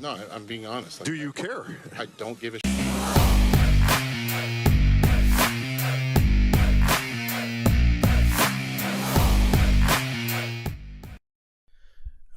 No, I'm being honest. Like, Do you care? I don't give a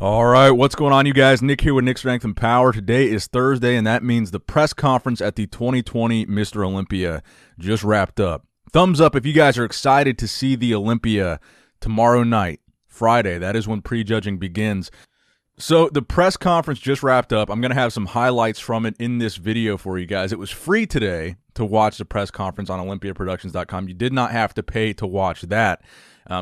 All right, what's going on, you guys? Nick here with Nick Strength and Power. Today is Thursday, and that means the press conference at the 2020 Mr. Olympia just wrapped up. Thumbs up if you guys are excited to see the Olympia tomorrow night, Friday. That is when prejudging begins. So the press conference just wrapped up. I'm going to have some highlights from it in this video for you guys. It was free today to watch the press conference on olympiaproductions.com. You did not have to pay to watch that.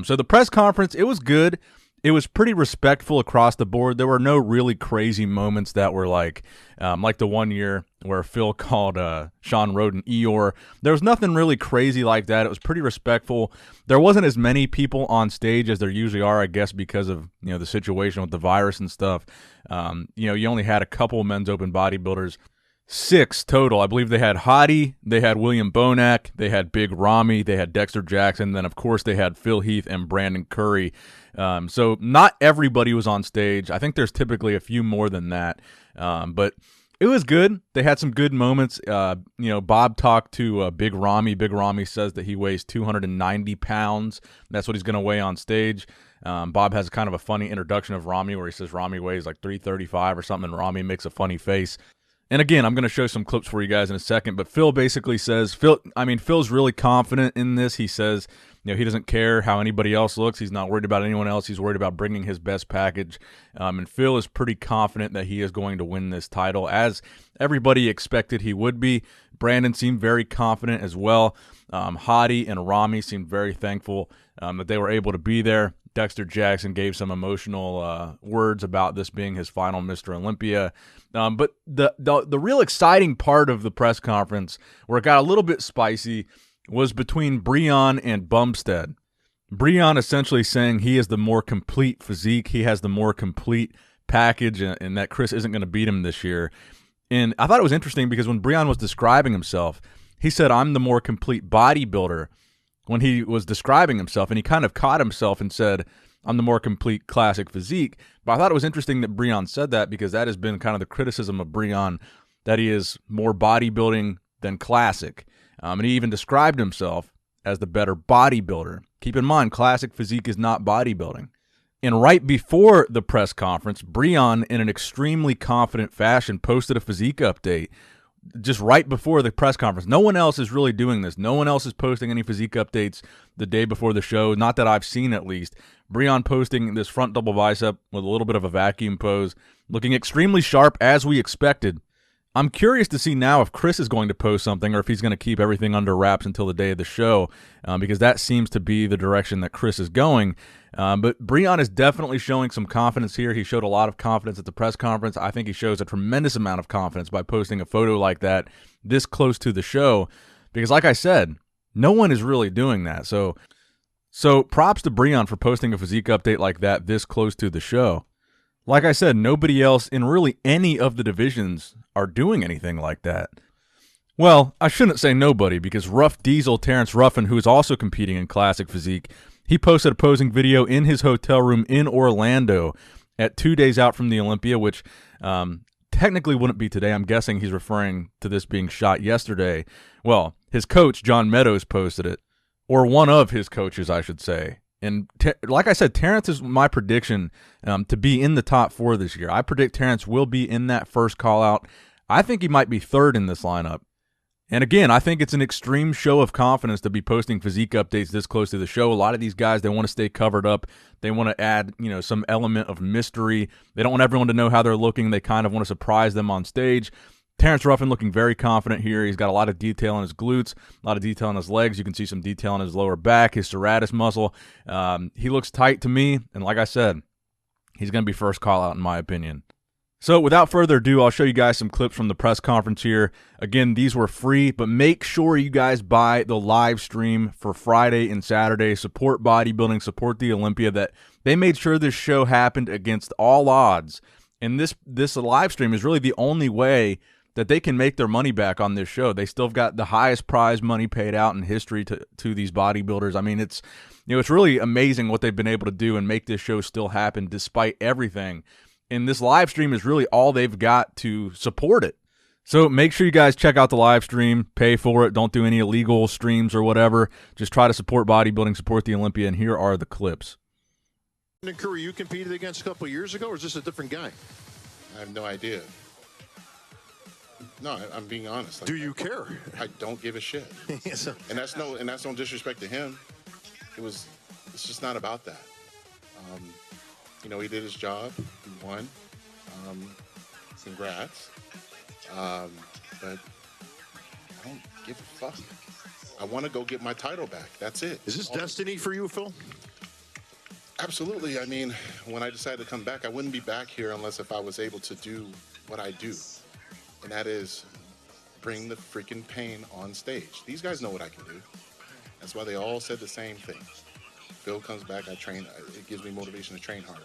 So the press conference, it was good. It was pretty respectful across the board. There were no really crazy moments that were like the one year where Phil called Sean Roden Eeyore. There was nothing really crazy like that. It was pretty respectful. There wasn't as many people on stage as there usually are, I guess, because of the situation with the virus and stuff. You only had a couple men's open bodybuilders. 6 total. I believe they had Hottie, they had William Bonac, they had Big Ramy, they had Dexter Jackson, then of course they had Phil Heath and Brandon Curry. So not everybody was on stage. I think there's typically a few more than that, but it was good. They had some good moments. Bob talked to Big Ramy. Big Ramy says that he weighs 290 pounds. That's what he's going to weigh on stage. Bob has kind of a funny introduction of Ramy where he says Ramy weighs like 335 or something, and Ramy makes a funny face. And again, I'm going to show some clips for you guys in a second, but Phil basically says, Phil's really confident in this. He says, he doesn't care how anybody else looks. He's not worried about anyone else. He's worried about bringing his best package. And Phil is pretty confident that he is going to win this title, as everybody expected he would be. Brandon seemed very confident as well. Hottie and Ramy seemed very thankful that they were able to be there. Dexter Jackson gave some emotional words about this being his final Mr. Olympia. But the real exciting part of the press conference, where it got a little bit spicy, was between Breon and Bumstead. Breon essentially saying he has the more complete physique, he has the more complete package, and that Chris isn't going to beat him this year. And I thought it was interesting because when Breon was describing himself, he said, "I'm the more complete bodybuilder," when he was describing himself, and he kind of caught himself and said, "I'm the more complete classic physique." But I thought it was interesting that Breon said that, because that has been kind of the criticism of Breon, that he is more bodybuilding than classic. And he even described himself as the better bodybuilder. Keep in mind, classic physique is not bodybuilding. And right before the press conference, Breon, in an extremely confident fashion, posted a physique update just right before the press conference. No one else is really doing this. No one else is posting any physique updates the day before the show, not that I've seen at least. Breon posting this front double bicep with a little bit of a vacuum pose, looking extremely sharp as we expected. I'm curious to see now if Chris is going to post something, or if he's going to keep everything under wraps until the day of the show, because that seems to be the direction that Chris is going. But Breon is definitely showing some confidence here. He showed a lot of confidence at the press conference. I think he shows a tremendous amount of confidence by posting a photo like that this close to the show, because like I said, no one is really doing that. So props to Breon for posting a physique update like that this close to the show. Like I said, nobody else in really any of the divisions are doing anything like that. Well, I shouldn't say nobody, because Rough Diesel Terrence Ruffin, who is also competing in classic physique, he posted a posing video in his hotel room in Orlando at 2 days out from the Olympia, which technically wouldn't be today. I'm guessing he's referring to this being shot yesterday. Well, his coach, John Meadows, posted it, or one of his coaches, I should say. And like I said, Terrence is my prediction to be in the top 4 this year. I predict Terrence will be in that first call-out. I think he might be 3rd in this lineup. And again, I think it's an extreme show of confidence to be posting physique updates this close to the show. A lot of these guys, they want to stay covered up. They want to add, some element of mystery. They don't want everyone to know how they're looking. They kind of want to surprise them on stage. Terrence Ruffin looking very confident here. He's got a lot of detail on his glutes, a lot of detail on his legs. You can see some detail on his lower back, his serratus muscle. He looks tight to me, and like I said, he's going to be first call out in my opinion. So without further ado, I'll show you guys some clips from the press conference here. Again, these were free, but make sure you guys buy the live stream for Friday and Saturday. Support bodybuilding, support the Olympia. That they made sure this show happened against all odds. And this live stream is really the only way that they can make their money back on this show. They still have got the highest prize money paid out in history to these bodybuilders. I mean, it's it's really amazing what they've been able to do and make this show still happen despite everything. And this live stream is really all they've got to support it. So make sure you guys check out the live stream, pay for it. Don't do any illegal streams or whatever. Just try to support bodybuilding, support the Olympia, and here are the clips. Curry, you competed against a couple of years ago, or is this a different guy? I have no idea. No, I'm being honest. Like, Do you care? I don't give a shit. So, And that's no disrespect to him. It's just not about that. You know, he did his job. He won. Congrats. But I don't give a fuck. I want to go get my title back. That's it. is this destiny for you, Phil? Absolutely. I mean, when I decided to come back, I wouldn't be back here unless if I was able to do what I do. And that is bring the freaking pain on stage. These guys know what I can do. That's why they all said the same thing. Phil comes back, I train, it gives me motivation to train harder.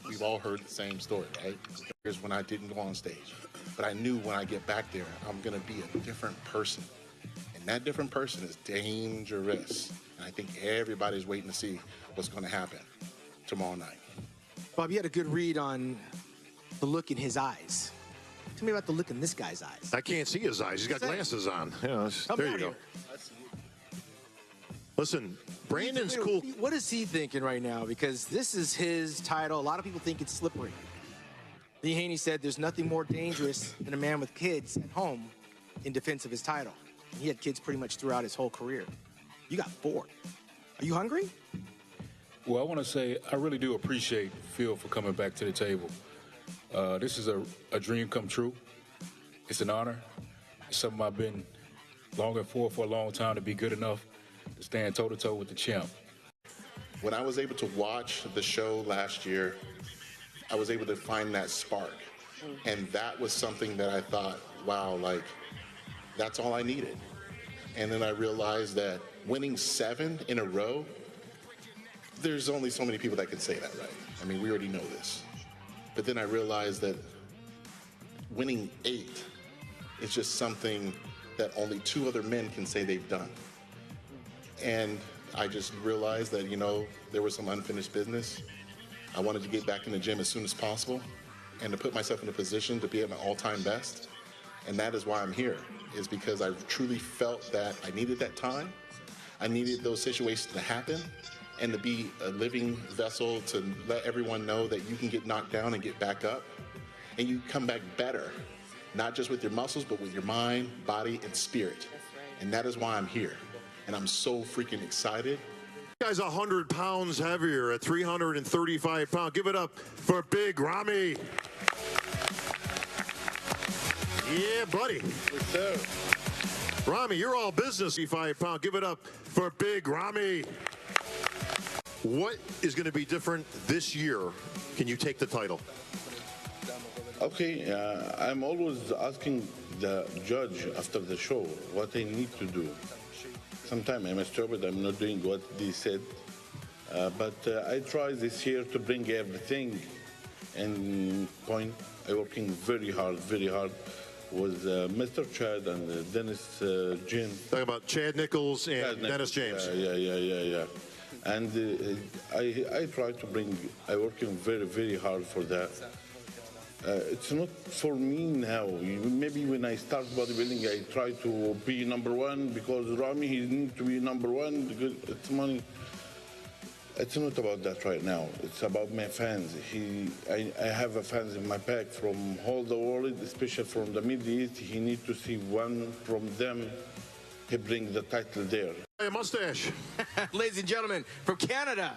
We've all heard the same story, right? Here's when I didn't go on stage. But I knew when I get back there, I'm going to be a different person. And that different person is dangerous. And I think everybody's waiting to see what's going to happen tomorrow night. Bob, you had a good read on the look in his eyes. Tell me about the look in this guy's eyes. I can't see his eyes. He's got glasses on. Yeah, Come there you out go. here. Listen, Brandon's cool. What is he thinking right now? Because this is his title. A lot of people think it's slippery. Lee Haney said there's nothing more dangerous than a man with kids at home in defense of his title. He had kids pretty much throughout his whole career. You got 4. Are you hungry? Well, I want to say I really do appreciate Phil for coming back to the table. This is a dream come true. It's an honor. It's something I've been longing for a long time, to be good enough to stand toe-to-toe with the champ. When I was able to watch the show last year, I was able to find that spark. And that was something that I thought, wow, like, that's all I needed. And then I realized that winning 7 in a row, there's only so many people that can say that, right? I mean, we already know this. But then I realized that winning 8 is just something that only 2 other men can say they've done. And I just realized that, you know, there was some unfinished business. I wanted to get back in the gym as soon as possible and to put myself in a position to be at my all-time best. And that is why I'm here, is because I truly felt that I needed that time. I needed those situations to happen and to be a living vessel to let everyone know that you can get knocked down and get back up and you come back better, not just with your muscles, but with your mind, body, and spirit. And that is why I'm here. And I'm so freaking excited. This guy's 100 pounds heavier at 335 pounds. Give it up for Big Ramy. Yeah, buddy. Yes, sir. Ramy, you're all business. 35 pounds. Give it up for Big Ramy. What is going to be different this year? Can you take the title? Okay, I'm always asking the judge after the show what I need to do. Sometimes I'm stupid, I'm not doing what they said. But I try this year to bring everything and point. I'm working very hard with Mr. Chad and Dennis Jim. Talking about Chad Nichols and Dennis James. Yeah. And I try to bring, I'm working very hard for that. It's not for me now. Maybe when I start bodybuilding, I try to be number 1 because Ramy, he needs to be number 1 because it's money. It's not about that right now. It's about my fans. I have a fans in my back from all the world, especially from the Middle East. He needs to see one from them. He brings the title there. A mustache. Ladies and gentlemen, from Canada,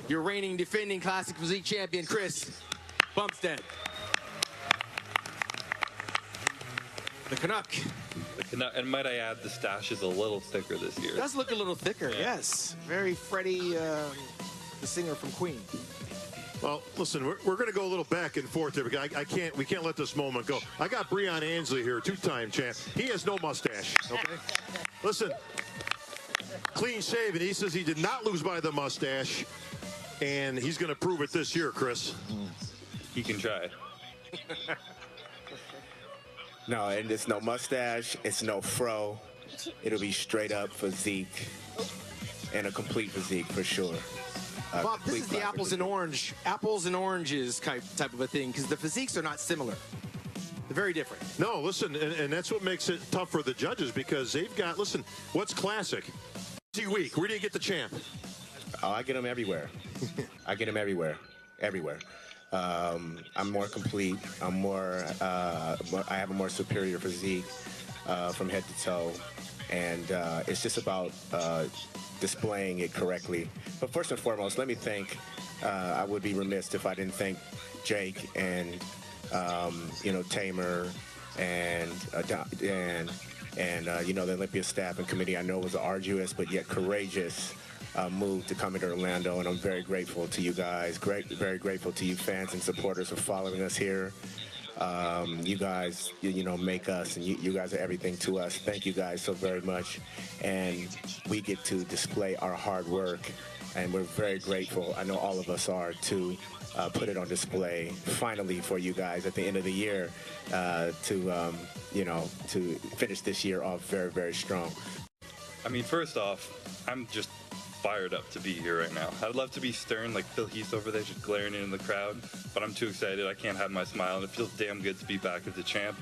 your reigning defending classic physique champion, Chris Bumstead. The Canuck. And might I add, the stash is a little thicker this year. It does look a little thicker, yes. Very Freddie, the singer from Queen. Well, listen, we're going to go a little back and forth here. We can't let this moment go. I got Breon Ansley here, 2-time champ. He has no mustache, okay? Listen, clean shaven. He says he did not lose by the mustache, and he's going to prove it this year, Chris. He can try. No, and it's no mustache, it's no fro. It'll be straight up physique and a complete physique for sure. Bob, this is the apples and oranges type of a thing, because the physiques are not similar. They're very different. No, listen, and that's what makes it tough for the judges, because they've got, listen, what's classic? Week, where do you get the champ? Oh, I get them everywhere. I get them everywhere. Everywhere. I'm more complete. I have a more superior physique from head to toe. And it's just about displaying it correctly. But first and foremost, let me thank, I would be remiss if I didn't thank Jake and, Tamer and the Olympia staff and committee. I know it was an arduous but yet courageous move to come into Orlando, and I'm very grateful to you guys. Very grateful to you fans and supporters for following us here. You guys, make us, and you guys are everything to us. Thank you guys so very much, and we get to display our hard work, and we're very grateful. I know all of us are to put it on display finally for you guys at the end of the year to finish this year off very, very strong. I mean, first off, I'm just fired up to be here right now. I'd love to be stern like Phil Heath over there, just glaring into the crowd, but I'm too excited. I can't hide my smile, and it feels damn good to be back as the champ.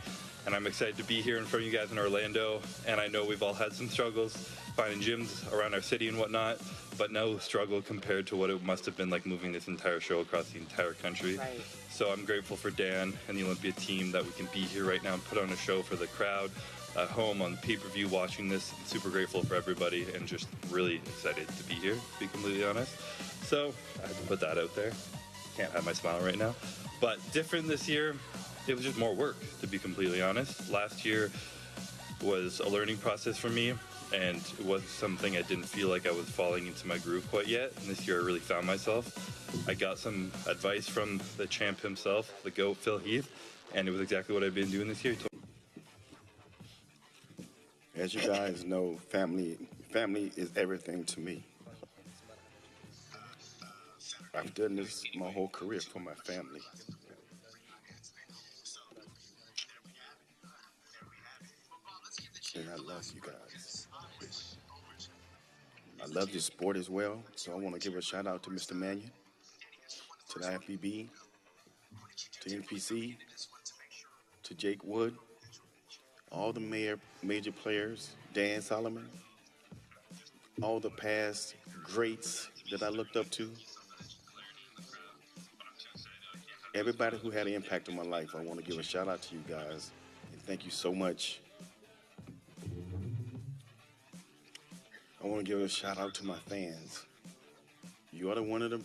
And I'm excited to be here in front of you guys in Orlando, and I know we've all had some struggles finding gyms around our city and whatnot, but no struggle compared to what it must have been like moving this entire show across the entire country. Right. So I'm grateful for Dan and the Olympia team that we can be here right now and put on a show for the crowd at home on pay-per-view watching this. I'm super grateful for everybody and just really excited to be here, to be completely honest. So I had to put that out there. Can't have my smile right now. But different this year, it was just more work, to be completely honest. Last year was a learning process for me, and it was something I didn't feel like I was falling into my groove quite yet. And this year I really found myself. I got some advice from the champ himself, the GOAT, Phil Heath, and it was exactly what I've been doing this year. As you guys know, family is everything to me. I've done this my whole career for my family. And I love you guys. I love this sport as well, so I want to give a shout out to Mr. Mannion, to the IFBB, to NPC, to Jake Wood, all the major players, Dan Solomon, all the past greats that I looked up to. Everybody who had an impact on my life, I want to give a shout out to you guys, and thank you so much. I want to give a shout out to my fans. You are one of the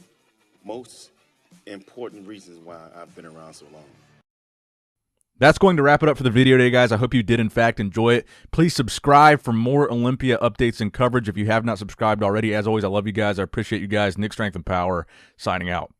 most important reasons why I've been around so long. That's going to wrap it up for the video today, guys. I hope you did, in fact, enjoy it. Please subscribe for more Olympia updates and coverage if you have not subscribed already. As always, I love you guys. I appreciate you guys. Nick Strength and Power, signing out.